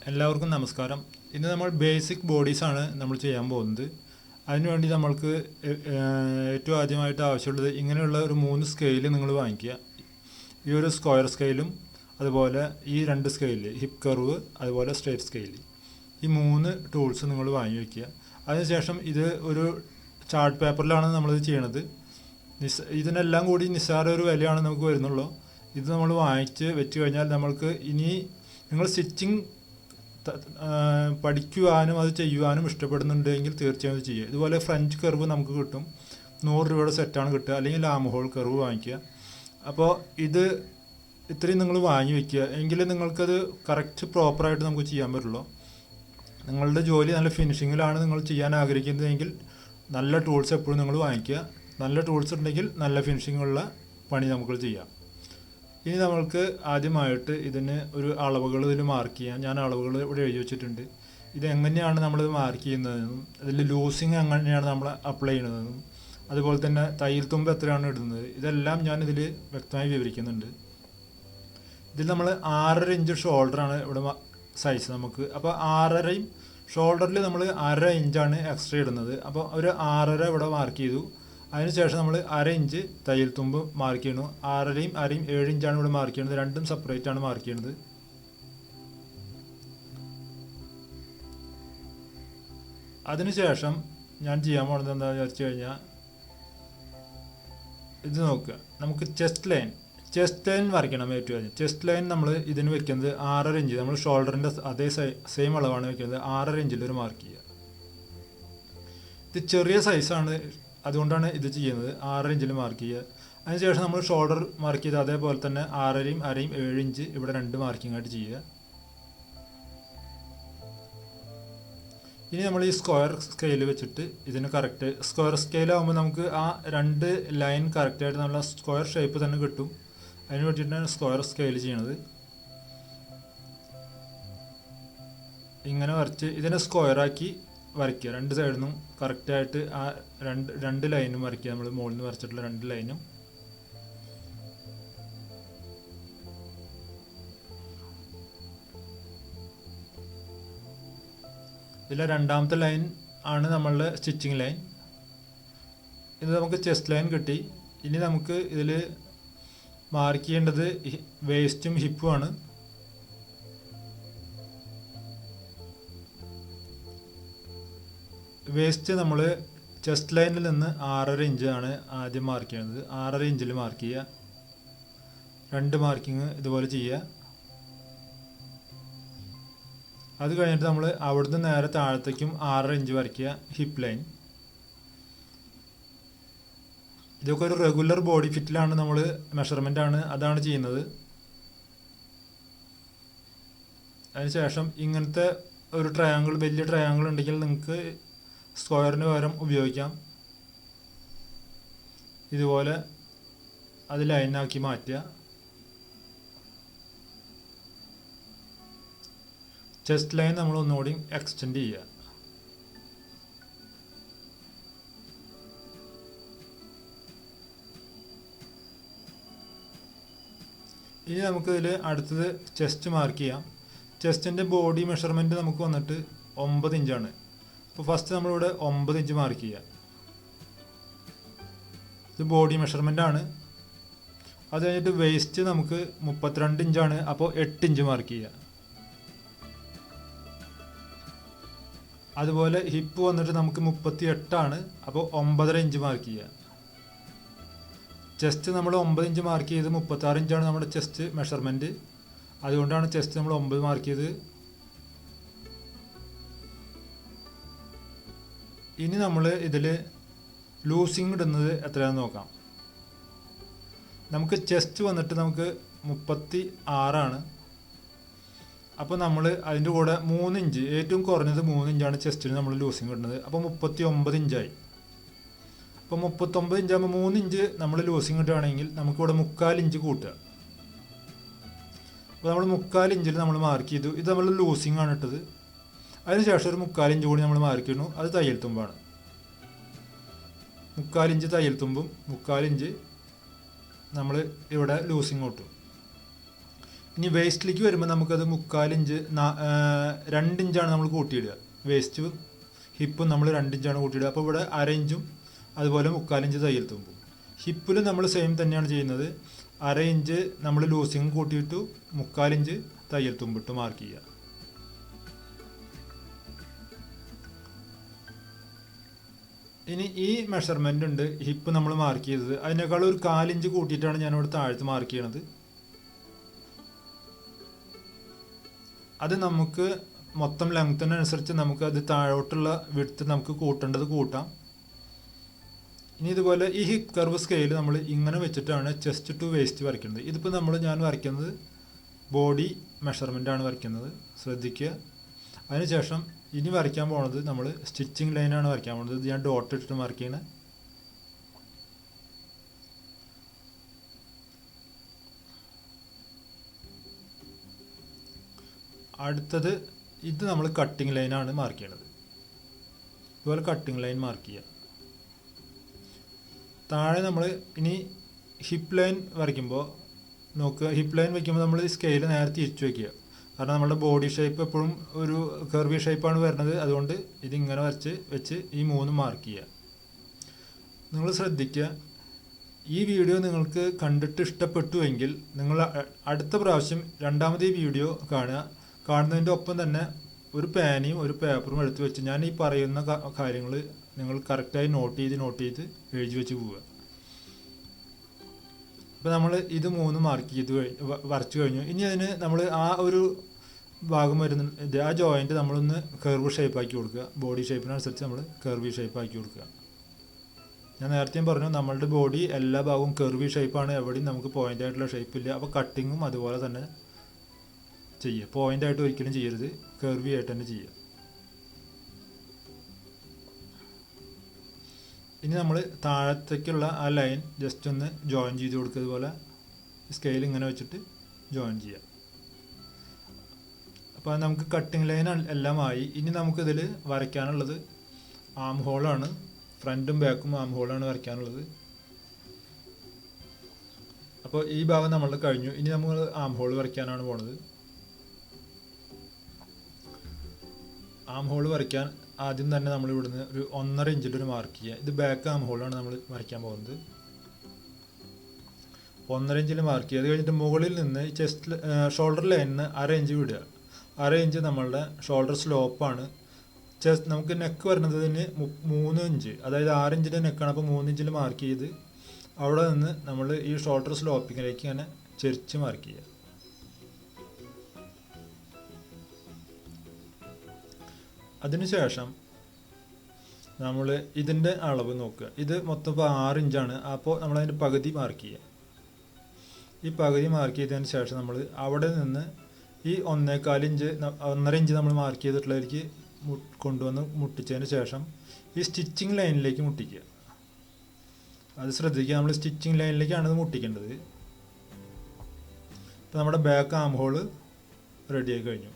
എല്ലാവർക്കും നമസ്കാരം. ഇന്ന് നമ്മൾ ബേസിക് ബോഡീസാണ് നമ്മൾ ചെയ്യാൻ പോകുന്നത്. അതിനുവേണ്ടി നമ്മൾക്ക് ഏറ്റവും ആദ്യമായിട്ട് ആവശ്യമുള്ളത് ഇങ്ങനെയുള്ള ഒരു 3 സ്കെയിൽ നിങ്ങൾ വാങ്ങിക്കുക. ഈ ഒരു സ്ക്വയർ സ്കെയിലും അതുപോലെ ഈ 2 സ്കെയിൽ, ഹിപ്പ് കർവ് അതുപോലെ സ്ട്രേറ്റ് സ്കെയിൽ, ഈ 3 ടൂൾസ് നിങ്ങൾ വാങ്ങി വയ്ക്കുക. അതിനുശേഷം ഇത് ഒരു ചാർട്ട് പേപ്പറിലാണ് നമ്മളിത് ചെയ്യണത്. ഇതിനെല്ലാം കൂടി നിസ്സാര ഒരു വിലയാണ് നമുക്ക് വരുന്നുള്ളൂ. ഇത് നമ്മൾ വാങ്ങിച്ച് വെച്ച് കഴിഞ്ഞാൽ നമ്മൾക്ക് ഇനി നിങ്ങൾ സ്റ്റിച്ചിങ് പഠിക്കുവാനും അത് ചെയ്യുവാനും ഇഷ്ടപ്പെടുന്നുണ്ടെങ്കിൽ തീർച്ചയായും ഇത് ചെയ്യുക. ഇതുപോലെ ഫ്രഞ്ച് കർവ് നമുക്ക് കിട്ടും, 100 രൂപയുടെ സെറ്റാണ് കിട്ടുക. അല്ലെങ്കിൽ ലാം ഹോൾ കർവ് വാങ്ങിക്കുക. അപ്പോൾ ഇത് ഇത്രയും നിങ്ങൾ വാങ്ങി വയ്ക്കുക, എങ്കിലും നിങ്ങൾക്കത് കറക്റ്റ് പ്രോപ്പറായിട്ട് നമുക്ക് ചെയ്യാൻ പറ്റുള്ളൂ. നിങ്ങളുടെ ജോലി നല്ല ഫിനിഷിങ്ങിലാണ് നിങ്ങൾ ചെയ്യാൻ ആഗ്രഹിക്കുന്നതെങ്കിൽ നല്ല ടൂൾസ് എപ്പോഴും നിങ്ങൾ വാങ്ങിക്കുക. നല്ല ടൂൾസ് ഉണ്ടെങ്കിൽ നല്ല ഫിനിഷിങ്ങുള്ള പണി നമുക്ക് ചെയ്യാം. ഇനി നമ്മൾക്ക് ആദ്യമായിട്ട് ഇതിന് ഒരു അളവുകൾ ഇതിൽ മാർക്ക് ചെയ്യാം. ഞാൻ അളവുകൾ ഇവിടെ എഴുതി വെച്ചിട്ടുണ്ട്. ഇതെങ്ങനെയാണ് നമ്മളിത് മാർക്ക് ചെയ്യുന്നതെന്നും അതിൽ ലൂസിങ് എങ്ങനെയാണ് നമ്മൾ അപ്ലൈ ചെയ്യുന്നതെന്നും അതുപോലെ തന്നെ തയ്യൽ തുമ്പ് എത്രയാണ് ഇടുന്നത്, ഇതെല്ലാം ഞാൻ ഇതിൽ വ്യക്തമായി വിവരിക്കുന്നുണ്ട്. ഇതിൽ നമ്മൾ 6.5 ഇഞ്ച് ഷോൾഡറാണ് ഇവിടെ സൈസ് നമുക്ക്. അപ്പോൾ 6.5 ഷോൾഡറിൽ നമ്മൾ 1/2 ഇഞ്ചാണ് എക്സ്ട്രാ ഇടുന്നത്. അപ്പോൾ ഒരു 6.5 ഇവിടെ മാർക്ക് ചെയ്തു. അതിനുശേഷം നമ്മൾ 1/2 ഇഞ്ച് തയ്യൽ തുമ്പ് മാർക്ക് ചെയ്യണു. 6.5യും 1/2യും 7 ഇഞ്ചാണ് ഇവിടെ മാർക്ക് ചെയ്യുന്നത്. രണ്ടും സെപ്പറേറ്റ് ആണ് മാർക്ക് ചെയ്യുന്നത്. അതിനുശേഷം ഞാൻ ചെയ്യാൻ പോകുന്നത് എന്താണെന്ന് വെച്ച് കഴിഞ്ഞാൽ, ഇത് നോക്കുക, നമുക്ക് ചെസ്റ്റ് ലൈൻ വരയ്ക്കണം. ഏറ്റവും ആദ്യം ചെസ്റ്റ് ലൈൻ നമ്മൾ ഇതിന് വെക്കുന്നത് 6.5 ഇഞ്ച്, നമ്മൾ ഷോൾഡറിൻ്റെ അതേ സെയിം അളവാണ് വെക്കുന്നത്. 6.5 ഇഞ്ചിൽ ഒരു മാർക്ക് ചെയ്യുക. ഇത് ചെറിയ സൈസാണ്, അതുകൊണ്ടാണ് ഇത് ചെയ്യുന്നത്. 6.5 ഇഞ്ചിൽ മാർക്ക് ചെയ്യുക. അതിനുശേഷം നമ്മൾ ഷോൾഡർ മാർക്ക് ചെയ്ത് അതേപോലെ തന്നെ 6.5യും 1/2യും 7 ഇഞ്ച് ഇവിടെ 2 മാർക്കിംഗ് ആയിട്ട് ചെയ്യുക. ഇനി നമ്മൾ ഈ സ്ക്വയർ സ്കെയിൽ വെച്ചിട്ട് ഇതിന് കറക്റ്റ് സ്ക്വയർ സ്കെയിലാകുമ്പോൾ നമുക്ക് ആ 2 ലൈൻ കറക്റ്റായിട്ട് നല്ല സ്ക്വയർ ഷേപ്പ് തന്നെ കിട്ടും. അതിന് വേണ്ടിയിട്ടാണ് സ്ക്വയർ സ്കെയിൽ ചെയ്യണത്. ഇങ്ങനെ വരച്ച് ഇതിനെ സ്ക്വയറാക്കി വരയ്ക്കുക. 2 സൈഡിൽ നിന്നും കറക്റ്റായിട്ട് ആ രണ്ട് ലൈനും വരയ്ക്കുക. നമ്മൾ മുകളിൽ നിന്ന് വരച്ചിട്ടുള്ള 2 ലൈനും. ഇതിലെ 2ാമത്തെ ലൈൻ ആണ് നമ്മളുടെ സ്റ്റിച്ചിങ് ലൈൻ. ഇത് നമുക്ക് ചെസ്റ്റ് ലൈൻ കിട്ടി. ഇനി നമുക്ക് ഇതിൽ മാർക്ക് ചെയ്യേണ്ടത് വേസ്റ്റും ഹിപ്പുമാണ്. വേസ്റ്റ് നമ്മൾ ചെസ്റ്റ് ലൈനിൽ നിന്ന് 6.5 ഇഞ്ചാണ് ആദ്യം മാർക്ക് ചെയ്യുന്നത്. 6.5 ഇഞ്ചിൽ മാർക്ക് ചെയ്യുക. 2 മാർക്കിങ് ഇതുപോലെ ചെയ്യുക. അത് കഴിഞ്ഞിട്ട് നമ്മൾ അവിടുന്ന് നേരെ താഴത്തേക്കും 6.5 ഇഞ്ച് വരയ്ക്കുക. Hip line. ഇതൊക്കെ ഒരു റെഗുലർ ബോഡി ഫിറ്റിലാണ് നമ്മൾ മെഷർമെൻ്റാണ് അതാണ് ചെയ്യുന്നത്. അതിനുശേഷം ഇങ്ങനത്തെ ഒരു ട്രയാങ്കിൾ, വലിയ ട്രയാങ്കിൾ ഉണ്ടെങ്കിൽ നിങ്ങൾക്ക് സ്ക്വയറിന് പകരം ഉപയോഗിക്കാം. ഇതുപോലെ അത് ലൈനാക്കി മാറ്റുക. ചെസ്റ്റ് ലൈൻ നമ്മൾ ഒന്നുകൂടി എക്സ്റ്റെൻഡ് ചെയ്യുക. ഇനി നമുക്കിതിൽ അടുത്തത് ചെസ്റ്റ് മാർക്ക് ചെയ്യാം. ചെസ്റ്റിൻ്റെ ബോഡി മെഷർമെൻറ്റ് നമുക്ക് വന്നിട്ട് 9 ഇഞ്ചാണ്. അപ്പോൾ ഫസ്റ്റ് നമ്മളിവിടെ 9 ഇഞ്ച് മാർക്ക് ചെയ്യുക. ഇത് ബോഡി മെഷർമെൻ്റാണ്. അത് കഴിഞ്ഞിട്ട് വേസ്റ്റ് നമുക്ക് 32 ഇഞ്ചാണ്. അപ്പോൾ 8 ഇഞ്ച് മാർക്ക് ചെയ്യുക. അതുപോലെ ഹിപ്പ് വന്നിട്ട് നമുക്ക് 38 ആണ്. അപ്പോൾ 9.5 ഇഞ്ച് മാർക്ക് ചെയ്യുക. ചെസ്റ്റ് നമ്മൾ 9 ഇഞ്ച് മാർക്ക് ചെയ്ത് 36 ഇഞ്ചാണ് നമ്മുടെ ചെസ്റ്റ് മെഷർമെൻറ്റ്. അതുകൊണ്ടാണ് ചെസ്റ്റ് നമ്മൾ 9 മാർക്ക് ചെയ്ത്. ഇനി നമ്മൾ ഇതിൽ ലൂസിങ് ഇടുന്നത് എത്രയാണെന്ന് നോക്കാം. നമുക്ക് ചെസ്റ്റ് വന്നിട്ട് നമുക്ക് 36 അപ്പോൾ നമ്മൾ അതിൻ്റെ കൂടെ 3 ഇഞ്ച്, ഏറ്റവും കുറഞ്ഞത് 3 ഇഞ്ചാണ് ചെസ്റ്റിന് നമ്മൾ ലൂസിങ് ഇടുന്നത്. അപ്പോൾ 39 ഇഞ്ചായി. അപ്പോൾ 39 ഇഞ്ചാകുമ്പോൾ 3 ഇഞ്ച് നമ്മൾ ലൂസിങ് ഇടുകയാണെങ്കിൽ നമുക്കിവിടെ 3/4 ഇഞ്ച് കൂട്ടുക. അപ്പോൾ നമ്മൾ 3/4 ഇഞ്ചിൽ നമ്മൾ മാർക്ക് ചെയ്തു. ഇത് നമ്മൾ ലൂസിങ് ആണ് ഇട്ടത്. അതിനുശേഷം ഒരു 3/4 ഇഞ്ച് കൂടി നമ്മൾ മാർക്ക് ചെയ്യുന്നു. അത് തയ്യൽ തുമ്പാണ്. 3/4 ഇഞ്ച് തയ്യൽ തുമ്പും 3/4 ഇഞ്ച് നമ്മൾ ഇവിടെ ലൂസിങ് കൂട്ടും. ഇനി വേസ്റ്റിലേക്ക് വരുമ്പോൾ നമുക്കത് 3/4 ഇഞ്ച് 2 ഇഞ്ചാണ് നമ്മൾ കൂട്ടിയിടുക. വേസ്റ്റ് ഹിപ്പും നമ്മൾ 2 ഇഞ്ചാണ് കൂട്ടിയിടുക. അപ്പോൾ ഇവിടെ 1/2 ഇഞ്ചും അതുപോലെ 3/4 ഇഞ്ച് തയ്യൽ തുമ്പും. ഹിപ്പിൽ നമ്മൾ സെയിം തന്നെയാണ് ചെയ്യുന്നത്. 1/2 ഇഞ്ച് നമ്മൾ ലൂസിങ് കൂട്ടിയിട്ടു 3/4 ഇഞ്ച് തയ്യൽ തുമ്പിട്ട് മാർക്ക് ചെയ്യുക. ഇനി ഈ മെഷർമെൻ്റ് ഉണ്ട് ഹിപ്പ് നമ്മൾ മാർക്ക് ചെയ്തത്, അതിനേക്കാൾ ഒരു 1/4 ഇഞ്ച് കൂട്ടിയിട്ടാണ് ഞാനിവിടെ താഴത്ത് മാർക്ക് ചെയ്യണത്. അത് നമുക്ക് മൊത്തം ലെങ്ത്തിനനുസരിച്ച് നമുക്ക് അത് താഴോട്ടുള്ള വിഡ്ത്ത് നമുക്ക് കൂട്ടേണ്ടത് കൂട്ടാം. ഇനി ഇതുപോലെ ഈ ഹിപ്പ് കർവ് സ്കെയിൽ നമ്മൾ ഇങ്ങനെ വെച്ചിട്ടാണ് ചെസ്റ്റ് ടു വേസ്റ്റ് വരയ്ക്കുന്നത്. ഇതിപ്പോൾ ഞാൻ വരയ്ക്കുന്നത് ബോഡി മെഷർമെൻ്റാണ് വരയ്ക്കുന്നത്, ശ്രദ്ധിക്കുക. അതിനുശേഷം ഇനി വരയ്ക്കാൻ പോകുന്നത് നമ്മൾ സ്റ്റിച്ചിങ് ലൈനാണ് വരയ്ക്കാൻ പോകുന്നത്. ഇത് ഞാൻ ഡോട്ട് ഇട്ടിട്ട് മാർക്ക് ചെയ്യണേ. അടുത്തത് ഇത് നമ്മൾ കട്ടിങ് ലൈനാണ് മാർക്ക് ചെയ്യണത്. ഇതുപോലെ കട്ടിങ് ലൈൻ മാർക്ക് ചെയ്യുക. താഴെ നമ്മൾ ഇനി ഹിപ്പ് ലൈൻ വരയ്ക്കുമ്പോൾ നോക്കുക, ഹിപ്പ് ലൈൻ വയ്ക്കുമ്പോൾ നമ്മൾ സ്കെയിൽ നേരെ തിരിച്ചു വയ്ക്കുക. കാരണം നമ്മുടെ ബോഡി ഷേപ്പ് എപ്പോഴും ഒരു കർവി ഷേപ്പാണ് വരുന്നത്. അതുകൊണ്ട് ഇതിങ്ങനെ വെച്ച് ഈ 3 മാർക്ക് ചെയ്യുക. നിങ്ങൾ ശ്രദ്ധിക്കുക, ഈ വീഡിയോ നിങ്ങൾക്ക് കണ്ടിട്ട് ഇഷ്ടപ്പെട്ടുവെങ്കിൽ നിങ്ങൾ അടുത്ത പ്രാവശ്യം രണ്ടാമത് ഈ വീഡിയോ കാണുന്നതിൻ്റെ ഒപ്പം തന്നെ ഒരു പേനയും ഒരു പേപ്പറും എടുത്ത് വെച്ച് ഞാൻ ഈ പറയുന്ന കാര്യങ്ങൾ നിങ്ങൾ കറക്റ്റായി നോട്ട് ചെയ്ത് എഴുതി വെച്ച് പോവുക. അപ്പോൾ നമ്മൾ ഇത് 3 മാർക്ക് ചെയ്ത് വരച്ചു കഴിഞ്ഞു. ഇനി അതിന് നമ്മൾ ആ ഒരു ഭാഗം വരുന്നുണ്ട്, ആ ജോയിൻറ്റ് നമ്മളൊന്ന് കർവ് ഷേപ്പാക്കി കൊടുക്കുക. ബോഡി ഷേപ്പിനനുസരിച്ച് നമ്മൾ കർവി ഷേപ്പാക്കി കൊടുക്കുക. ഞാൻ നേരത്തെയും പറഞ്ഞു, നമ്മളുടെ ബോഡി എല്ലാ ഭാഗവും കർവി ഷേപ്പാണ്, എവിടെയും നമുക്ക് പോയിൻ്റ് ആയിട്ടുള്ള ഷേപ്പില്ല. അപ്പോൾ കട്ടിങ്ങും അതുപോലെ തന്നെ ചെയ്യുക. പോയിൻ്റ് ആയിട്ട് ഒരിക്കലും ചെയ്യരുത്, കർവി ആയിട്ട് തന്നെ ചെയ്യുക. ഇനി നമ്മൾ താഴത്തേക്കുള്ള ആ ലൈൻ ജസ്റ്റ് ഒന്ന് ജോയിൻ ചെയ്ത് കൊടുക്കുക. ഇതുപോലെ സ്കെയിൽ ഇങ്ങനെ വെച്ചിട്ട് ജോയിൻ ചെയ്യുക. അപ്പോൾ നമുക്ക് കട്ടിങ് ലൈൻ എല്ലാമായി. ഇനി നമുക്കിതിൽ വരയ്ക്കാനുള്ളത് ആം ഹോളാണ്. ഫ്രണ്ടും ബാക്കും ആം ഹോളാണ് വരയ്ക്കാനുള്ളത്. അപ്പോൾ ഈ ഭാഗം നമ്മൾ കഴിഞ്ഞു. ഇനി നമ്മൾ ആം ഹോൾ വരയ്ക്കാനാണ് പോണത്. ആം ഹോൾ വരയ്ക്കാൻ ആദ്യം തന്നെ നമ്മൾ ഇവിടുന്ന് ഒരു 1.5 ഇഞ്ചിലൊരു മാർക്ക് ചെയ്യുക. ഇത് ബാക്ക് ആം ഹോളാണ് നമ്മൾ വരയ്ക്കാൻ പോകുന്നത്. 1.5 ഇഞ്ചിൽ മാർക്ക് ചെയ്യുക. അത് കഴിഞ്ഞിട്ട് മുകളിൽ നിന്ന് ഈ ഷോൾഡർ ലൈനിന് 1/2 ഇഞ്ച് വിടുക. 1/2 ഇഞ്ച് നമ്മളുടെ ഷോൾഡർ സ്ലോപ്പാണ്. നമുക്ക് നെക്ക് വരുന്നതിന് 3 ഇഞ്ച്, അതായത് 6 ഇഞ്ചിൻ്റെ നെക്കാണ്. അപ്പോൾ 3 ഇഞ്ചിൽ മാർക്ക് ചെയ്ത് അവിടെ നിന്ന് നമ്മൾ ഈ ഷോൾഡർ സ്ലോപ്പിങ്ങിലേക്ക് ഇങ്ങനെ ചെരിച്ച് മാർക്ക് ചെയ്യുക. അതിനുശേഷം നമ്മൾ ഇതിൻ്റെ അളവ് നോക്കുക. ഇത് മൊത്തം ഇപ്പോൾ 6 ഇഞ്ചാണ്. അപ്പോൾ നമ്മളതിൻ്റെ പകുതി മാർക്ക് ചെയ്യുക. ഈ പകുതി മാർക്ക് ചെയ്തതിന് ശേഷം നമ്മൾ അവിടെ നിന്ന് ഈ 1.25 ഇഞ്ച് 1.5 ഇഞ്ച് നമ്മൾ മാർക്ക് ചെയ്തിട്ടുള്ളതിലേക്ക് കൊണ്ടുവന്ന് മുട്ടിച്ചതിന് ശേഷം ഈ സ്റ്റിച്ചിങ് ലൈനിലേക്ക് മുട്ടിക്കുക. അത് ശ്രദ്ധിക്കുക, നമ്മൾ സ്റ്റിച്ചിങ് ലൈനിലേക്കാണ് ഇത് മുട്ടിക്കേണ്ടത്. ഇപ്പോൾ നമ്മുടെ ബാക്ക് ആം ഹോൾ റെഡിയായി കഴിഞ്ഞു.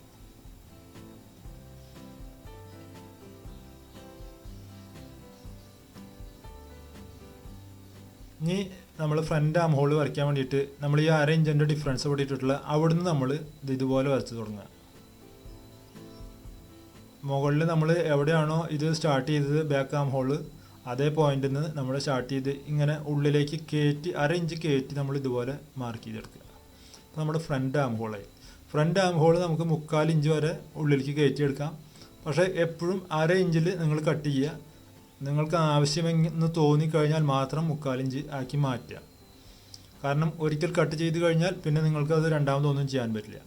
ഇനി നമ്മൾ ഫ്രണ്ട് ആം ഹോൾ വരയ്ക്കാൻ വേണ്ടിയിട്ട് നമ്മൾ ഈ 1/2 ഇഞ്ചിൻ്റെ ഡിഫറൻസ് ഇവിടെ ഇട്ടിട്ടുള്ള അവിടുന്ന് നമ്മൾ ഇതുപോലെ വരച്ച് തുടങ്ങുക. മുകളിൽ നമ്മൾ എവിടെയാണോ ഇത് സ്റ്റാർട്ട് ചെയ്തത് ബാക്ക് ആം ഹോൾ, അതേ പോയിന്റിൽ നിന്ന് നമ്മൾ സ്റ്റാർട്ട് ചെയ്ത് ഇങ്ങനെ ഉള്ളിലേക്ക് കയറ്റി 1/2 ഇഞ്ച് കയറ്റി നമ്മൾ ഇതുപോലെ മാർക്ക് ചെയ്തെടുക്കുക. അപ്പോൾ നമ്മുടെ ഫ്രണ്ട് ആം ഹോളായി. ഫ്രണ്ട് ആം ഹോൾ നമുക്ക് 3/4 ഇഞ്ച് വരെ ഉള്ളിലേക്ക് കയറ്റിയെടുക്കാം. പക്ഷേ എപ്പോഴും 1/2 ഇഞ്ചിൽ നിങ്ങൾ കട്ട് ചെയ്യുക. നിങ്ങൾക്ക് ആവശ്യമെന്ന് തോന്നിക്കഴിഞ്ഞാൽ മാത്രം 3/4 ഇഞ്ച് ആക്കി മാറ്റുക. കാരണം ഒരിക്കൽ കട്ട് ചെയ്ത് കഴിഞ്ഞാൽ പിന്നെ നിങ്ങൾക്കത് രണ്ടാമതൊന്നും ചെയ്യാൻ പറ്റില്ല.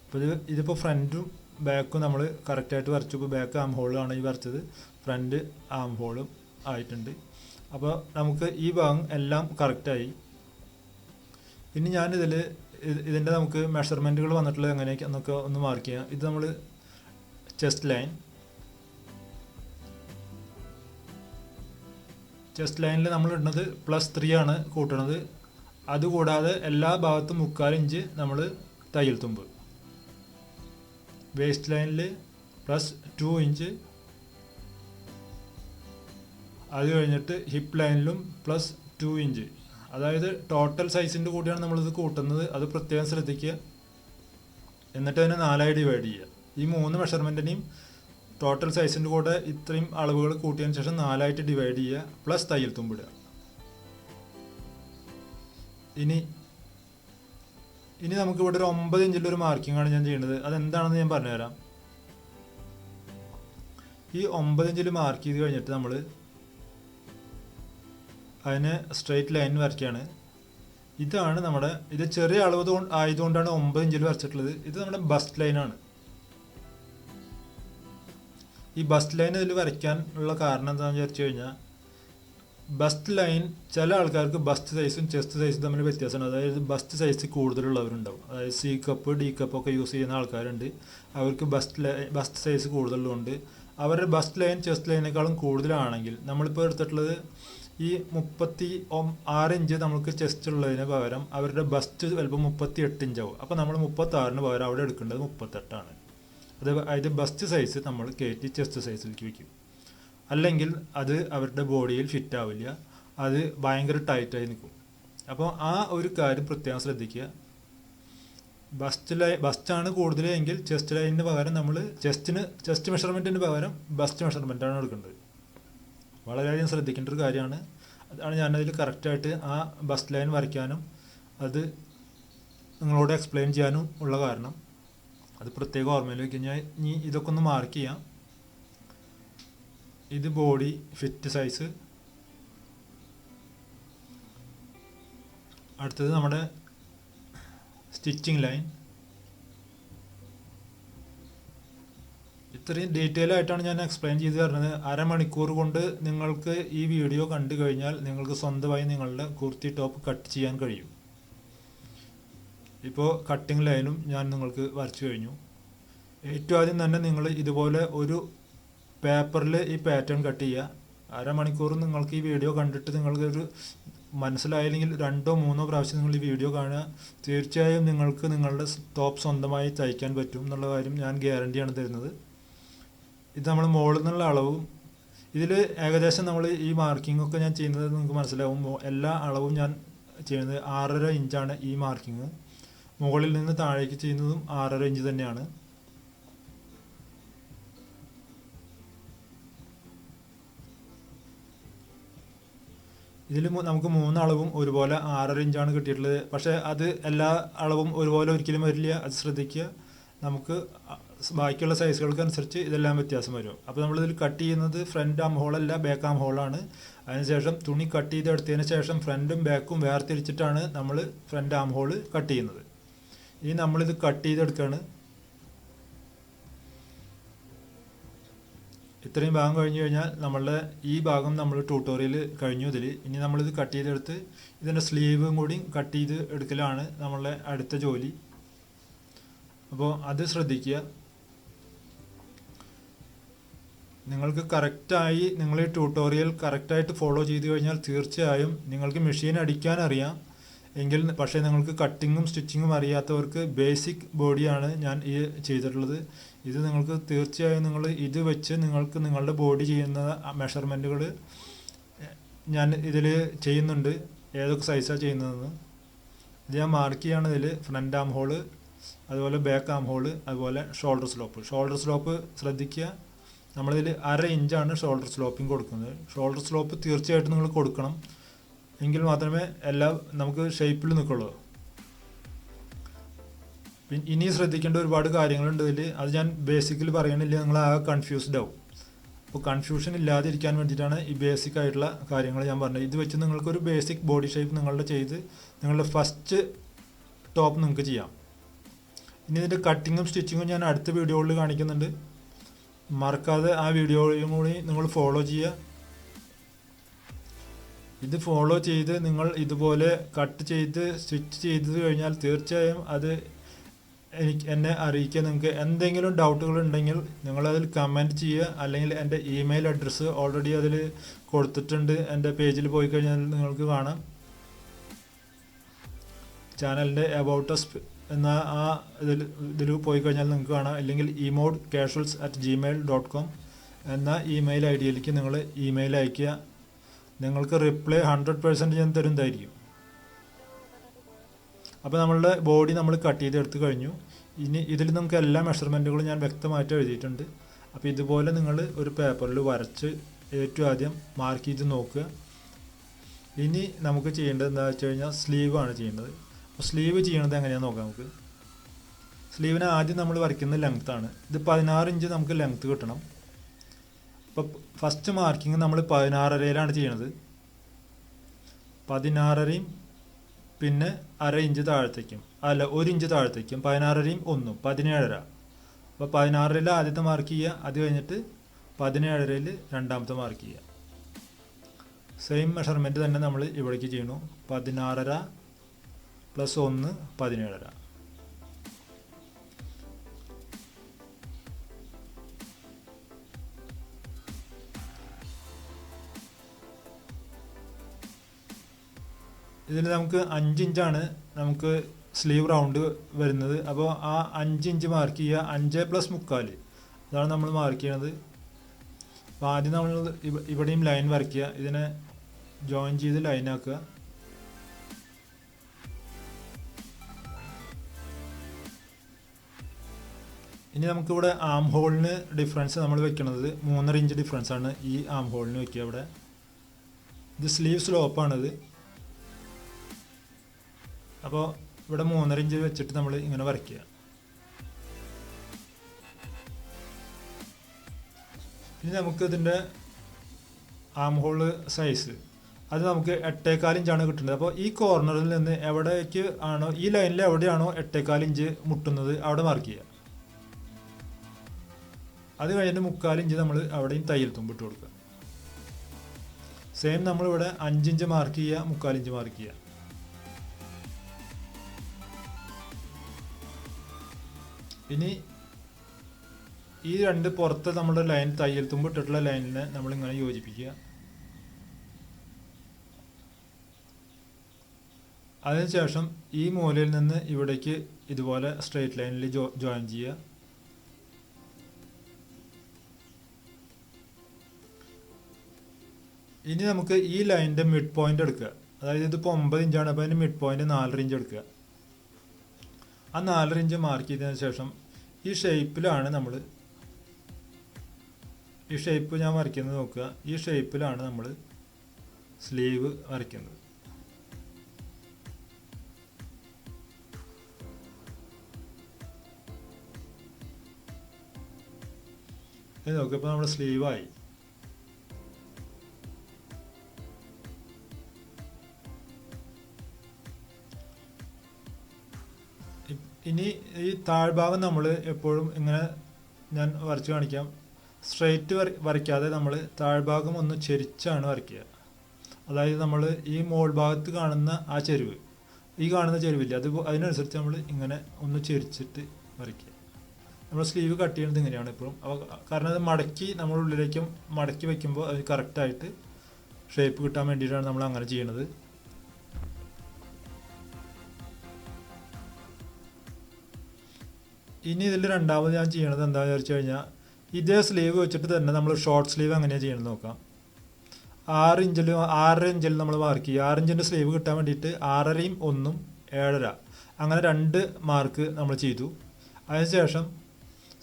അപ്പോൾ ഇതിപ്പോൾ ഫ്രണ്ടും ബാക്കും നമ്മൾ കറക്റ്റായിട്ട് വരച്ചു. ഇപ്പോൾ ബാക്ക് ആം ഹോളാണ് ഈ വരച്ചത്, ഫ്രണ്ട് ആം ഹോളും ആയിട്ടുണ്ട്. അപ്പോൾ നമുക്ക് ഈ ഭാഗം എല്ലാം കറക്റ്റായി. ഇനി ഞാനിതിൽ ഇതിൻ്റെ നമുക്ക് മെഷർമെൻറ്റുകൾ വന്നിട്ടുള്ളത് എങ്ങനെയൊക്കെ എന്നൊക്കെ ഒന്ന് മാർക്ക് ചെയ്യാം. ഇത് നമ്മൾ ചെസ്റ്റ് ലൈനിൽ നമ്മൾ ഇടുന്നത് +3 ആണ് കൂട്ടണത്. അതുകൂടാതെ എല്ലാ ഭാഗത്തും 3/4 ഇഞ്ച് നമ്മൾ തയ്യൽ തുമ്പ്. വേസ്റ്റ് ലൈനിൽ +2 ഇഞ്ച്. അത് കഴിഞ്ഞിട്ട് ഹിപ്പ് ലൈനിലും +2 ഇഞ്ച്. അതായത് ടോട്ടൽ സൈസിൻ്റെ കൂടിയാണ് നമ്മളിത് കൂട്ടുന്നത്, അത് പ്രത്യേകം ശ്രദ്ധിക്കുക. എന്നിട്ട് അതിനെ 4 ഡിവൈഡ് ചെയ്യുക. ഈ 3 മെഷർമെൻറ്റിനെയും ടോട്ടൽ സൈസിൻ്റെ കൂടെ ഇത്രയും അളവുകൾ കൂട്ടിയതിന് ശേഷം 4 ഡിവൈഡ് ചെയ്യുക, പ്ലസ് തയ്യൽ തുമ്പിടുക. ഇനി നമുക്കിവിടെ ഒരു 9 ഇഞ്ചിൻ്റെ ഒരു മാർക്കിംഗ് ആണ് ഞാൻ ചെയ്യുന്നത്. അതെന്താണെന്ന് ഞാൻ പറഞ്ഞുതരാം. ഈ 9 ഇഞ്ചിൽ മാർക്ക് ചെയ്ത് കഴിഞ്ഞിട്ട് നമ്മൾ അതിന് സ്ട്രെയിറ്റ് ലൈൻ വരയ്ക്കുകയാണ്. ഇതാണ് ഇത് ചെറിയ അളവ് ആയതുകൊണ്ടാണ് 9 ഇഞ്ചിൽ വരച്ചിട്ടുള്ളത്. ഇത് നമ്മുടെ ബസ്റ്റ് ലൈനാണ്. ഈ ബസ്റ്റ് ലൈൻ ഇതിൽ വരയ്ക്കാനുള്ള കാരണം എന്താണെന്ന് വിചാരിച്ചു കഴിഞ്ഞാൽ, ബസ്റ്റ് ലൈൻ ചില ആൾക്കാർക്ക് ബസ്റ്റ് സൈസും ചെസ്റ്റ് സൈസും തമ്മിൽ വ്യത്യാസമാണ്. അതായത് ബസ്റ്റ് സൈസ് കൂടുതലുള്ളവരുണ്ടാവും. അതായത് C കപ്പ് D കപ്പ് ഒക്കെ യൂസ് ചെയ്യുന്ന ആൾക്കാരുണ്ട്. അവർക്ക് ബസ്റ്റ് സൈസ് കൂടുതലുണ്ട്. അവരുടെ ബസ്റ്റ് ലൈൻ ചെസ്റ്റ് ലൈനേക്കാളും കൂടുതലാണെങ്കിൽ നമ്മളിപ്പോൾ എടുത്തിട്ടുള്ളത് ഈ 36 ഇഞ്ച് നമുക്ക് ചെസ്റ്റ് ഉള്ളതിന് പകരം അവരുടെ ബസ്റ്റ് ചിലപ്പോൾ 38 ഇഞ്ചാവും. അപ്പോൾ നമ്മൾ 36 പകരം അവിടെ എടുക്കേണ്ടത് 38ആണ്. അതായത് ബസ്റ്റ് സൈസ് നമ്മൾ കയറ്റി ചെസ്റ്റ് സൈസിലേക്ക് വയ്ക്കും. അല്ലെങ്കിൽ അത് അവരുടെ ബോഡിയിൽ ഫിറ്റ് ആവില്ല, അത് ഭയങ്കര ടൈറ്റായി നിൽക്കും. അപ്പോൾ ആ ഒരു കാര്യം പ്രത്യേകം ശ്രദ്ധിക്കുക. ബസ്റ്റാണ് കൂടുതൽ എങ്കിൽ ചെസ്റ്റ് ലൈനിന് പകരം നമ്മൾ ചെസ്റ്റ് മെഷർമെൻറ്റിന് പകരം ബസ്റ്റ് മെഷർമെൻറ്റാണ് എടുക്കേണ്ടത്. വളരെയധികം ശ്രദ്ധിക്കേണ്ട ഒരു കാര്യമാണ്. അതാണ് ഞാനതിൽ കറക്റ്റായിട്ട് ആ ബസ്റ്റ് ലൈൻ വരയ്ക്കാനും അത് നിങ്ങളോട് എക്സ്പ്ലെയിൻ ചെയ്യാനും ഉള്ള കാരണം. അത് പ്രത്യേകം ഓർമ്മയിൽ വയ്ക്കുക. ഞാൻ ഇനി ഇതൊക്കെ ഒന്ന് മാർക്ക് ചെയ്യാം. ഇത് ബോഡി ഫിറ്റ് സൈസ്. അടുത്തത് നമ്മുടെ സ്റ്റിച്ചിങ് ലൈൻ. ഇത്രയും ഡീറ്റെയിൽ ആയിട്ടാണ് ഞാൻ എക്സ്പ്ലെയിൻ ചെയ്ത് തരുന്നത്. അരമണിക്കൂർ കൊണ്ട് നിങ്ങൾക്ക് ഈ വീഡിയോ കണ്ടു കഴിഞ്ഞാൽ നിങ്ങൾക്ക് സ്വന്തമായി നിങ്ങളുടെ കുർത്തി ടോപ്പ് കട്ട് ചെയ്യാൻ കഴിയും. ഇപ്പോൾ കട്ടിങ് ലൈനും ഞാൻ നിങ്ങൾക്ക് വരച്ചു കഴിഞ്ഞു. ഏറ്റവും ആദ്യം തന്നെ നിങ്ങൾ ഇതുപോലെ ഒരു പേപ്പറിൽ ഈ പാറ്റേൺ കട്ട് ചെയ്യുക. അരമണിക്കൂർ നിങ്ങൾക്ക് ഈ വീഡിയോ കണ്ടിട്ട് നിങ്ങൾക്കൊരു മനസ്സിലായില്ലെങ്കിൽ 2 or 3 പ്രാവശ്യം നിങ്ങൾ ഈ വീഡിയോ കാണുക. തീർച്ചയായും നിങ്ങൾക്ക് നിങ്ങളുടെ ടോപ്പ് സ്വന്തമായി തയ്ക്കാൻ പറ്റും എന്നുള്ള കാര്യം ഞാൻ ഗ്യാരണ്ടിയാണ് തരുന്നത്. ഇത് നമ്മൾ മുകളിൽ നിന്നുള്ള അളവും ഇതിൽ ഏകദേശം നമ്മൾ ഈ മാർക്കിംഗ് ഒക്കെ ഞാൻ ചെയ്യുന്നത് നിങ്ങൾക്ക് മനസ്സിലാവും. എല്ലാ അളവും ഞാൻ ചെയ്യുന്നത് 6.5 ഇഞ്ചാണ് ഈ മാർക്കിങ്. മുകളിൽ നിന്ന് താഴേക്ക് ചെയ്യുന്നതും 6.5 ഇഞ്ച് തന്നെയാണ്. ഇതിൽ നമുക്ക് 3 അളവും ഒരുപോലെ 6.5 ഇഞ്ചാണ് കിട്ടിയിട്ടുള്ളത്. പക്ഷേ അത് എല്ലാ അളവും ഒരുപോലെ ഒരിക്കലും വരില്ല, അത് ശ്രദ്ധിക്കുക. നമുക്ക് ബാക്കിയുള്ള സൈസുകൾക്ക് അനുസരിച്ച് ഇതെല്ലാം വ്യത്യാസം വരും. അപ്പോൾ നമ്മളിതിൽ കട്ട് ചെയ്യുന്നത് ഫ്രണ്ട് ആം ഹോളല്ല, ബാക്ക് ആം ഹോളാണ്. അതിനുശേഷം തുണി കട്ട് ചെയ്തെടുത്തതിന് ശേഷം ഫ്രണ്ടും ബാക്കും വേർതിരിച്ചിട്ടാണ് നമ്മൾ ഫ്രണ്ട് ആം ഹോൾ കട്ട് ചെയ്യുന്നത്. ഇനി നമ്മളിത് കട്ട് ചെയ്തെടുക്കുകയാണ്. ഇത്രയും ഭാഗം കഴിഞ്ഞ് കഴിഞ്ഞാൽ നമ്മളുടെ ഈ ഭാഗം നമ്മൾ ട്യൂട്ടോറിയൽ കഴിഞ്ഞു. ഇനി നമ്മളിത് കട്ട് ചെയ്തെടുത്ത് ഇതിൻ്റെ സ്ലീവും കൂടി കട്ട് ചെയ്ത് എടുക്കലാണ് നമ്മളുടെ അടുത്ത ജോലി. അപ്പോൾ അത് ശ്രദ്ധിക്കുക. നിങ്ങൾക്ക് കറക്റ്റായി നിങ്ങൾ ഈ ട്യൂട്ടോറിയൽ കറക്റ്റായിട്ട് ഫോളോ ചെയ്ത് കഴിഞ്ഞാൽ തീർച്ചയായും നിങ്ങൾക്ക് മെഷീൻ അടിക്കാൻ അറിയാം എങ്കിൽ, പക്ഷേ നിങ്ങൾക്ക് കട്ടിങ്ങും സ്റ്റിച്ചിങ്ങും അറിയാത്തവർക്ക് ബേസിക് ബോഡിയാണ് ഞാൻ ഈ ചെയ്തിട്ടുള്ളത്. ഇത് നിങ്ങൾക്ക് തീർച്ചയായും നിങ്ങൾ ഇത് വെച്ച് നിങ്ങൾക്ക് നിങ്ങളുടെ ബോഡി ചെയ്യുന്ന മെഷർമെൻറ്റുകൾ ഞാൻ ഇതിൽ ചെയ്യുന്നുണ്ട്. ഏതൊക്കെ സൈസാണ് ചെയ്യുന്നതെന്ന് ഇത് ഞാൻ മാർക്ക് ചെയ്യാണ്. ഇതിൽ ഫ്രണ്ട് ആം ഹോള്, അതുപോലെ ബാക്ക് ആം ഹോള്, അതുപോലെ ഷോൾഡർ സ്ലോപ്പ് ശ്രദ്ധിക്കുക. നമ്മളിതിൽ 1/2 ഇഞ്ചാണ് ഷോൾഡർ സ്ലോപ്പിംഗ് കൊടുക്കുന്നത്. ഷോൾഡർ സ്ലോപ്പ് തീർച്ചയായിട്ടും നിങ്ങൾ കൊടുക്കണം, എങ്കിൽ മാത്രമേ എല്ലാം നമുക്ക് ഷേപ്പിൽ നിൽക്കുള്ളൂ. പിന്നെ ഇനി ശ്രദ്ധിക്കേണ്ട ഒരുപാട് കാര്യങ്ങളുണ്ട് ഇതിൽ. അത് ഞാൻ ബേസിക്കലി പറയണില്ല, നിങ്ങൾ ആകെ കൺഫ്യൂസ്ഡ് ആവും. അപ്പോൾ കൺഫ്യൂഷൻ ഇല്ലാതിരിക്കാൻ വേണ്ടിയിട്ടാണ് ഈ ബേസിക് ആയിട്ടുള്ള കാര്യങ്ങൾ ഞാൻ പറഞ്ഞത്. ഇത് വെച്ച് നിങ്ങൾക്കൊരു ബേസിക് ബോഡി ഷേപ്പ് നിങ്ങളുടെ ഫസ്റ്റ് ടോപ്പ് നിങ്ങൾക്ക് ചെയ്യാം. ഇനി ഇതിൻ്റെ കട്ടിങ്ങും സ്റ്റിച്ചിങ്ങും ഞാൻ അടുത്ത വീഡിയോകളിൽ കാണിക്കുന്നുണ്ട്. മറക്കാതെ ആ വീഡിയോയും കൂടി നിങ്ങൾ ഫോളോ ചെയ്യുക. ഇത് ഫോളോ ചെയ്ത് നിങ്ങൾ ഇതുപോലെ കട്ട് ചെയ്ത് സ്റ്റിച്ച് ചെയ്ത് കഴിഞ്ഞാൽ തീർച്ചയായും അത് എന്നെ അറിയിക്കുക. നിങ്ങൾക്ക് എന്തെങ്കിലും ഡൗട്ടുകൾ ഉണ്ടെങ്കിൽ നിങ്ങളതിൽ കമൻറ്റ് ചെയ്യുക. അല്ലെങ്കിൽ എൻ്റെ ഇമെയിൽ അഡ്രസ്സ് ഓൾറെഡി അതിൽ കൊടുത്തിട്ടുണ്ട്. എൻ്റെ പേജിൽ പോയി കഴിഞ്ഞാൽ നിങ്ങൾക്ക് കാണാം. ചാനലിൻ്റെ അബൌട്ട് അസ് എന്ന ആ ഇതിൽ പോയി കഴിഞ്ഞാൽ നിങ്ങൾക്ക് കാണാം. അല്ലെങ്കിൽ emodcasuals@gmail.com എന്ന ഇമെയിൽ ഐ ഡിയിലേക്ക് നിങ്ങൾ ഇമെയിൽ അയയ്ക്കുക. നിങ്ങൾക്ക് റിപ്ലൈ 100% ഞാൻ തരുന്നതായിരിക്കും. അപ്പോൾ നമ്മളുടെ ബോഡി നമ്മൾ കട്ട് ചെയ്തെടുത്ത് കഴിഞ്ഞു. ഇനി ഇതിൽ നമുക്ക് എല്ലാ മെഷർമെൻറ്റുകളും ഞാൻ വ്യക്തമായിട്ട് എഴുതിയിട്ടുണ്ട്. അപ്പോൾ ഇതുപോലെ നിങ്ങൾ ഒരു പേപ്പറിൽ വരച്ച് ഏറ്റവും ആദ്യം മാർക്ക് ചെയ്ത് നോക്കുക. ഇനി നമുക്ക് ചെയ്യേണ്ടത് എന്താണെന്ന് വെച്ച് കഴിഞ്ഞാൽ സ്ലീവാണ് ചെയ്യേണ്ടത്. അപ്പോൾ സ്ലീവ് ചെയ്യണത് എങ്ങനെയാണെന്ന് നോക്കാം നമുക്ക്. സ്ലീവിന് ആദ്യം നമ്മൾ വരയ്ക്കുന്ന ലെങ്ത്താണ്. ഇത് 16 ഇഞ്ച് നമുക്ക് ലെങ്ത്ത് കിട്ടണം. അപ്പോൾ ഫസ്റ്റ് മാർക്കിങ് നമ്മൾ 16.5 ചെയ്യണത്. 16.5 പിന്നെ അര ഇഞ്ച് താഴത്തേക്കും, അല്ല 1 ഇഞ്ച് താഴത്തേക്കും, 16.5 1 17.5. അപ്പോൾ 16 ആദ്യത്തെ മാർക്ക് ചെയ്യുക, അത് കഴിഞ്ഞിട്ട് 17.5 രണ്ടാമത്തെ മാർക്ക് ചെയ്യുക. സെയിം മെഷർമെൻറ്റ് തന്നെ നമ്മൾ ഇവിടേക്ക് ചെയ്യണു. 16.5 + 1 17.5. ഇതിൽ നമുക്ക് 5 ഇഞ്ചാണ് നമുക്ക് സ്ലീവ് റൗണ്ട് വരുന്നത്. അപ്പോൾ ആ 5 ഇഞ്ച് മാർക്ക് ചെയ്യുക. 5 + 3/4 അതാണ് നമ്മൾ മാർക്ക് ചെയ്യണത്. അപ്പോൾ ആദ്യം നമ്മൾ ഇവിടെയും ലൈൻ വരയ്ക്കുക. ഇതിനെ ജോയിൻ ചെയ്ത് ലൈനാക്കുക. ഇനി നമുക്കിവിടെ ആം ഹോളിന് ഡിഫറൻസ് നമ്മൾ വെക്കണത് 3.5 ഇഞ്ച് ഡിഫറൻസ് ആണ് ഈ ആം ഹോളിന് വെക്കുക. ഇവിടെ ഇത് സ്ലീവ് സ്ലോപ്പാണിത്. അപ്പോൾ ഇവിടെ 3.5 ഇഞ്ച് വെച്ചിട്ട് നമ്മൾ ഇങ്ങനെ വരയ്ക്കുക. ഇനി നമുക്ക് ഇതിൻ്റെ ആം ഹോള് സൈസ് അത് നമുക്ക് 8.25 ഇഞ്ചാണ് കിട്ടുന്നത്. അപ്പോൾ ഈ കോർണറിൽ നിന്ന് എവിടേക്ക് ആണോ, ഈ ലൈനിൽ എവിടെയാണോ 8.25 ഇഞ്ച് മുട്ടുന്നത് അവിടെ മാർക്ക് ചെയ്യുക. അത് കഴിഞ്ഞിട്ട് 3/4 ഇഞ്ച് നമ്മൾ അവിടെയും തയ്യൽ തുമ്പിട്ട് കൊടുക്കുക. സെയിം നമ്മളിവിടെ 5 ഇഞ്ച് മാർക്ക് ചെയ്യുക, 3/4 ഇഞ്ച് മാർക്ക് ചെയ്യുക. ഇനി ഈ രണ്ട് പുറത്ത് നമ്മുടെ ലൈൻ തയ്യൽ തുമ്പ് ഇട്ടിട്ടുള്ള ലൈനിനെ നമ്മളിങ്ങനെ യോജിപ്പിക്കുക. അതിനുശേഷം ഈ മൂലയിൽ നിന്ന് ഇവിടേക്ക് ഇതുപോലെ സ്ട്രെയിറ്റ് ലൈനിൽ ജോയിൻ ചെയ്യുക. ഇനി നമുക്ക് ഈ ലൈനിൻ്റെ മിഡ് പോയിന്റ് എടുക്കുക. അതായത് ഇതിപ്പോൾ 9 ഇഞ്ചാണ്. അപ്പോൾ അതിൻ്റെ മിഡ് പോയിന്റ് 4.5 ഇഞ്ച് എടുക്കുക. ആ 4.5 ഇഞ്ച് മാർക്ക് ചെയ്തതിന് ശേഷം ഈ ഷേപ്പിലാണ് നമ്മൾ, ഈ ഷേപ്പ് ഞാൻ വരയ്ക്കുന്നത് നോക്കുക. ഈ ഷേപ്പിലാണ് നമ്മൾ സ്ലീവ് വരയ്ക്കുന്നത്. ഇത് നോക്കുക, ഇപ്പോൾ നമ്മുടെ സ്ലീവായി. ഇനി ഈ താഴ്ഭാഗം നമ്മൾ എപ്പോഴും ഇങ്ങനെ ഞാൻ വരച്ച് കാണിക്കാം. സ്ട്രെയിറ്റ് വരയ്ക്കാതെ നമ്മൾ താഴ്ഭാഗം ഒന്ന് ചെരിച്ചാണ് വരയ്ക്കുക. അതായത് നമ്മൾ ഈ മോൾ ഭാഗത്ത് കാണുന്ന ആ ചെരുവ്, ഈ കാണുന്ന ചെരുവില്ല, അതിനനുസരിച്ച് നമ്മൾ ഇങ്ങനെ ഒന്ന് ചെരിച്ചിട്ട് വരയ്ക്കുക. നമ്മൾ സ്ലീവ് കട്ട് ചെയ്യുന്നത് ഇങ്ങനെയാണ് എപ്പോഴും. കാരണം അത് മടക്കി നമ്മൾ ഉള്ളിലേക്കും മടക്കി വയ്ക്കുമ്പോൾ അത് കറക്റ്റായിട്ട് ഷേപ്പ് കിട്ടാൻ വേണ്ടിയിട്ടാണ് നമ്മൾ അങ്ങനെ ചെയ്യണത്. ഇനി ഇതിൽ രണ്ടാമത് ഞാൻ ചെയ്യണത് എന്താണെന്ന് വെച്ച് കഴിഞ്ഞാൽ, ഇതേ സ്ലീവ് വെച്ചിട്ട് തന്നെ നമ്മൾ ഷോർട്ട് സ്ലീവ് എങ്ങനെയാണ് ചെയ്യണമെന്ന് നോക്കാം. 6 ഇഞ്ചിൽ നമ്മൾ മാർക്ക് ചെയ്യുക. 6 ഇഞ്ചിൻ്റെ സ്ലീവ് കിട്ടാൻ വേണ്ടിയിട്ട് 6.5 1 7.5 അങ്ങനെ 2 മാർക്ക് നമ്മൾ ചെയ്തു. അതിനുശേഷം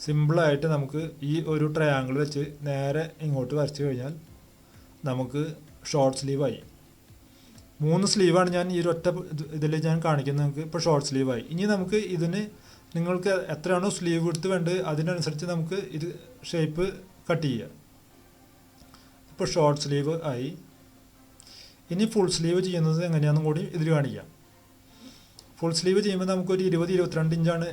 സിമ്പിളായിട്ട് നമുക്ക് ഈ ഒരു ട്രയാങ്കിൾ വെച്ച് നേരെ ഇങ്ങോട്ട് വരച്ച് കഴിഞ്ഞാൽ നമുക്ക് ഷോർട്ട് സ്ലീവായി. 3 സ്ലീവാണ് ഞാൻ ഈ ഒറ്റ ഇതിൽ ഞാൻ കാണിക്കുന്നത്. നിങ്ങൾക്ക് ഇപ്പോൾ ഷോർട്ട് സ്ലീവായി. ഇനി നമുക്ക് ഇതിന് നിങ്ങൾക്ക് എത്രയാണോ സ്ലീവ് എടുത്ത് വേണ്ടത് അതിനനുസരിച്ച് നമുക്ക് ഇത് ഷേപ്പ് കട്ട് ചെയ്യുക. ഇപ്പോൾ ഷോർട്ട് സ്ലീവ് ആയി. ഇനി ഫുൾ സ്ലീവ് ചെയ്യുന്നത് എങ്ങനെയാണെന്നും കൂടി ഇതിൽ കാണിക്കാം. ഫുൾ സ്ലീവ് ചെയ്യുമ്പോൾ നമുക്കൊരു 20-22 ഇഞ്ചാണ്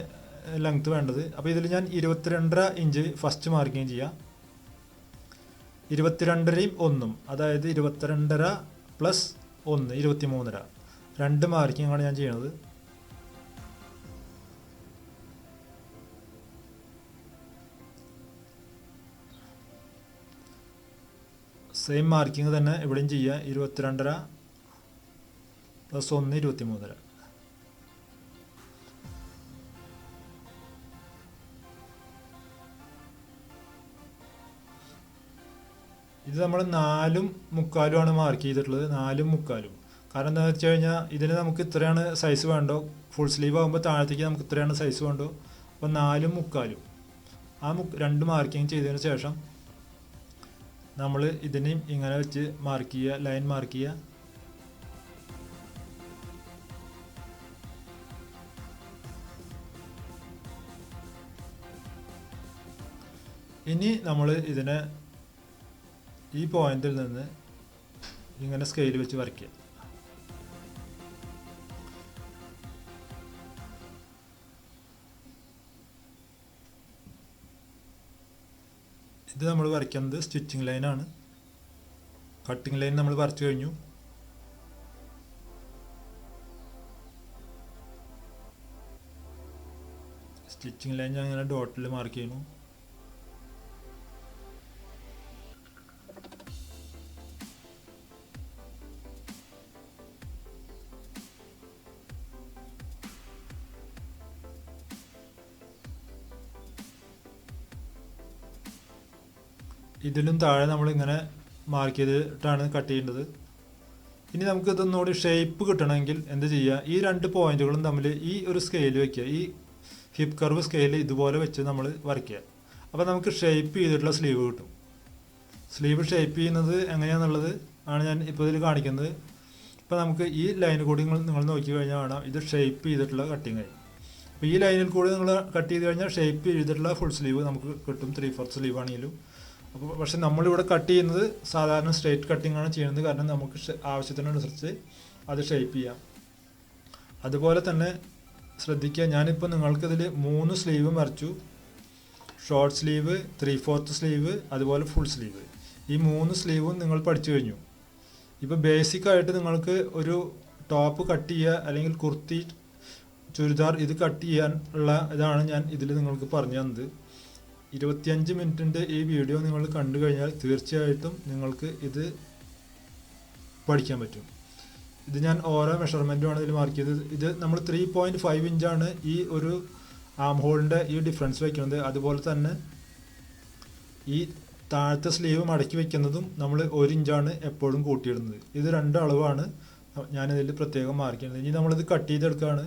ലെങ്ത്ത് വേണ്ടത്. അപ്പോൾ ഇതിൽ ഞാൻ 22.5 ഇഞ്ച് ഫസ്റ്റ് മാർക്കിങ് ചെയ്യാം. 22.5 1 അതായത് 22.5 + 1 23.5 2 മാർക്കിങ്ങാണ് ഞാൻ ചെയ്യുന്നത്. സെയിം മാർക്കിങ് തന്നെ ഇവിടെയും ചെയ്യുക. 22.5 + 1 23.5. ഇത് നമ്മൾ 4 മുക്കാലുമാണ് മാർക്ക് ചെയ്തിട്ടുള്ളത്. 4 മുക്കാലും കാരണം എന്താണെന്ന് വെച്ച് കഴിഞ്ഞാൽ ഇതിന് നമുക്ക് ഇത്രയാണ് സൈസ് വേണ്ടോ, ഫുൾ സ്ലീവ് ആകുമ്പോൾ താഴത്തേക്ക് നമുക്ക് ഇത്രയാണ് സൈസ് വേണ്ടോ. അപ്പോൾ 4 മുക്കാലും ആ 2 മാർക്കിങ് ചെയ്തതിന് ശേഷം നമ്മൾ ഇതിനെയും ഇങ്ങനെ വെച്ച് മാർക്ക് ചെയ്യുക, ലൈൻ മാർക്ക് ചെയ്യുക. ഇനി നമ്മൾ ഇതിനെ ഈ പോയിന്റിൽ നിന്ന് ഇങ്ങനെ സ്കെയിൽ വെച്ച് വരയ്ക്കുക. ഇത് നമ്മൾ വരയ്ക്കുന്നത് സ്റ്റിച്ചിങ് ലൈനാണ്. കട്ടിങ് ലൈൻ നമ്മൾ വരച്ചു കഴിഞ്ഞു. സ്റ്റിച്ചിങ് ലൈൻ ഞാൻ ഇങ്ങനെ ഡോട്ടിൽ മാർക്ക് ചെയ്യുന്നു. ഇതിലും താഴെ നമ്മളിങ്ങനെ മാർക്ക് ചെയ്തിട്ടാണ് കട്ട് ചെയ്യേണ്ടത്. ഇനി നമുക്ക് ഇതൊന്നുകൂടി ഷേപ്പ് കിട്ടണമെങ്കിൽ എന്ത് ചെയ്യുക, ഈ 2 പോയിന്റുകളും തമ്മിൽ ഈ ഒരു സ്കെയിൽ വയ്ക്കുക. ഈ ഹിപ്പ് കർവ് സ്കെയിൽ ഇതുപോലെ വെച്ച് നമ്മൾ വരയ്ക്കുക. അപ്പോൾ നമുക്ക് ഷേപ്പ് ചെയ്തിട്ടുള്ള സ്ലീവ് കിട്ടും. സ്ലീവ് ഷേപ്പ് ചെയ്യുന്നത് എങ്ങനെയാണെന്നുള്ളത് ആണ് ഞാൻ ഇപ്പോൾ ഇതിൽ കാണിക്കുന്നത്. ഇപ്പോൾ നമുക്ക് ഈ ലൈനിൽ കൂടി നിങ്ങൾ നോക്കി കഴിഞ്ഞാൽ കാണാം ഇത് ഷേപ്പ് ചെയ്തിട്ടുള്ള കട്ടിങ് ആയി. അപ്പോൾ ഈ ലൈനിൽ കൂടി നിങ്ങൾ കട്ട് ചെയ്ത് കഴിഞ്ഞാൽ ഷേപ്പ് ചെയ്തിട്ടുള്ള ഫുൾ സ്ലീവ് നമുക്ക് കിട്ടും, 3/4 സ്ലീവ് ആണെങ്കിലും. അപ്പോൾ പക്ഷെ നമ്മളിവിടെ കട്ട് ചെയ്യുന്നത് സാധാരണ സ്ട്രെയിറ്റ് കട്ടിംഗ് ആണ് ചെയ്യുന്നത്, കാരണം നമുക്ക് ആവശ്യത്തിനനുസരിച്ച് അത് ഷേപ്പ് ചെയ്യാം. അതുപോലെ തന്നെ ശ്രദ്ധിക്കുക, ഞാനിപ്പോൾ നിങ്ങൾക്കിതിൽ 3 സ്ലീവും വരച്ചു. ഷോർട്ട് സ്ലീവ്, 3/4 സ്ലീവ്, അതുപോലെ ഫുൾ സ്ലീവ്. ഈ 3 സ്ലീവും നിങ്ങൾ പഠിച്ചു കഴിഞ്ഞു. ഇപ്പോൾ ബേസിക്കായിട്ട് നിങ്ങൾക്ക് ഒരു ടോപ്പ് കട്ട് ചെയ്യുക അല്ലെങ്കിൽ കുർത്തി, ചുരിദാർ ഇത് കട്ട് ചെയ്യാനുള്ള ഇതാണ് ഞാൻ ഇതിൽ നിങ്ങൾക്ക് പറഞ്ഞു തന്നത്. 25 മിനിറ്റിൻ്റെ ഈ വീഡിയോ നിങ്ങൾ കണ്ടു കഴിഞ്ഞാൽ തീർച്ചയായിട്ടും നിങ്ങൾക്ക് ഇത് പഠിക്കാൻ പറ്റും. ഇത് ഞാൻ ഓരോ മെഷർമെൻറ്റുമാണ് ഇതിൽ മാർക്ക് ചെയ്തത്. ഇത് നമ്മൾ 3.5 ഇഞ്ചാണ് ഈ ഒരു ആം ഹോളിൻ്റെ ഈ ഡിഫറൻസ് വയ്ക്കുന്നത്. അതുപോലെ തന്നെ ഈ താഴത്തെ സ്ലീവ് മടക്കി വയ്ക്കുന്നതും നമ്മൾ 1 ഇഞ്ചാണ് എപ്പോഴും കൂട്ടിയിടുന്നത്. ഇത് 2 അളവാണ് ഞാനിതിൽ പ്രത്യേകം മാർക്ക് ചെയ്യുന്നത്. ഇനി നമ്മളിത് കട്ട് ചെയ്തെടുക്കുകയാണ്.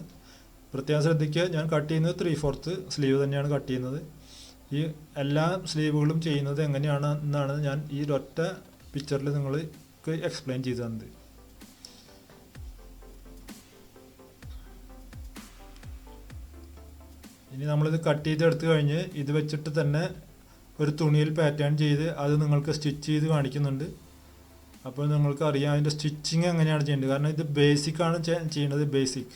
പ്രത്യേകം ശ്രദ്ധിക്കുക, ഞാൻ കട്ട് ചെയ്യുന്നത് 3/4 സ്ലീവ് തന്നെയാണ് കട്ട് ചെയ്യുന്നത്. ഈ എല്ലാ സ്ലീവുകളും ചെയ്യുന്നത് എങ്ങനെയാണ് എന്നാണ് ഞാൻ ഈ ഒറ്റ പിക്ചറിൽ നിങ്ങൾക്ക് എക്സ്പ്ലെയിൻ ചെയ്തു തന്നത്. ഇനി നമ്മളിത് കട്ട് ചെയ്തെടുത്ത് കഴിഞ്ഞ് ഇത് വെച്ചിട്ട് തന്നെ ഒരു തുണിയിൽ പാറ്റേൺ ചെയ്ത് അത് നിങ്ങൾക്ക് സ്റ്റിച്ച് ചെയ്ത് കാണിക്കുന്നുണ്ട്. അപ്പോൾ നിങ്ങൾക്ക് അറിയാം അതിൻ്റെ സ്റ്റിച്ചിങ് എങ്ങനെയാണ് ചെയ്യേണ്ടത്. കാരണം ഇത് ബേസിക്കാണ് ചെയ്യുന്നത്. ബേസിക്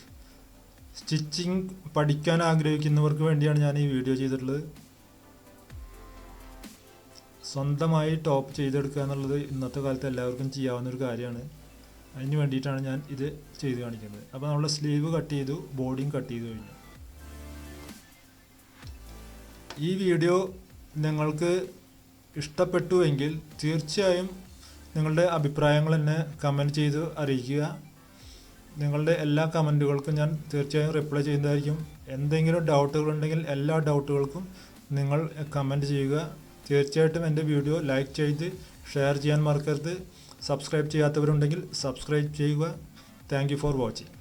സ്റ്റിച്ചിങ് പഠിക്കാൻ ആഗ്രഹിക്കുന്നവർക്ക് വേണ്ടിയാണ് ഞാൻ ഈ വീഡിയോ ചെയ്തിട്ടുള്ളത്. സ്വന്തമായി ടോപ്പ് ചെയ്തെടുക്കുക എന്നുള്ളത് ഇന്നത്തെ കാലത്ത് എല്ലാവർക്കും ചെയ്യാവുന്ന ഒരു കാര്യമാണ്. അതിന് വേണ്ടിയിട്ടാണ് ഞാൻ ഇത് ചെയ്ത് കാണിക്കുന്നത്. അപ്പോൾ നമ്മൾ സ്ലീവ് കട്ട് ചെയ്തു, ബോഡിയും കട്ട് ചെയ്ത് കഴിഞ്ഞു. ഈ വീഡിയോ നിങ്ങൾക്ക് ഇഷ്ടപ്പെട്ടുവെങ്കിൽ തീർച്ചയായും നിങ്ങളുടെ അഭിപ്രായങ്ങൾ എന്നെ കമൻറ്റ് ചെയ്ത് അറിയിക്കുക. നിങ്ങളുടെ എല്ലാ കമൻറ്റുകൾക്കും ഞാൻ തീർച്ചയായും റിപ്ലൈ ചെയ്യുന്നതായിരിക്കും. എന്തെങ്കിലും ഡൗട്ടുകളുണ്ടെങ്കിൽ എല്ലാ ഡൗട്ടുകൾക്കും നിങ്ങൾ കമൻറ്റ് ചെയ്യുക. തീർച്ചയായിട്ടും എൻ്റെ വീഡിയോ ലൈക്ക് ചെയ്ത് ഷെയർ ചെയ്യാൻ മറക്കരുത്. സബ്സ്ക്രൈബ് ചെയ്യാത്തവരുണ്ടെങ്കിൽ സബ്സ്ക്രൈബ് ചെയ്യുക. Thank you for watching.